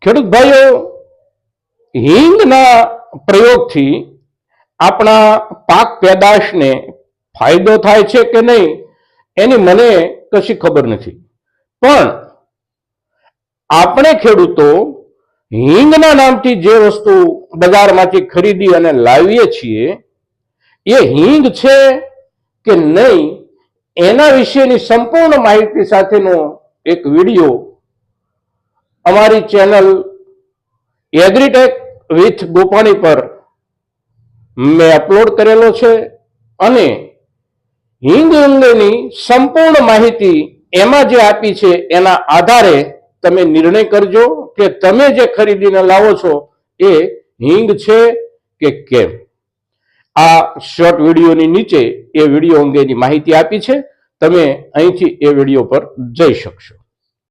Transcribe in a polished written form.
ખેડૂત ભાઈઓ, હિંગના પ્રયોગથી આપણા પાક પેદાશને ફાયદો થાય છે કે નહીં એની મને કશી ખબર નથી, પણ આપણે ખેડૂતો હિંગના નામથી જે વસ્તુ બજારમાંથી ખરીદી અને લાવીએ છીએ એ હિંગ છે કે નહીં એના વિશેની સંપૂર્ણ માહિતી સાથેનો એક વિડીયો અમારી ચેનલ એગ્રીટેક વિથ ગોપાણી પર મેં અપલોડ કરેલો છે અને હિંગ અંગેની સંપૂર્ણ માહિતી એમાં જે આપી છે એના આધારે તમે નિર્ણય કરજો કે તમે જે ખરીદીને લાવો છો એ હિંગ છે કે કેમ. આ શોર્ટ વિડીયોની નીચે એ વિડીયો અંગેની માહિતી આપી છે, તમે અહીંથી એ વિડીયો પર જઈ શકશો.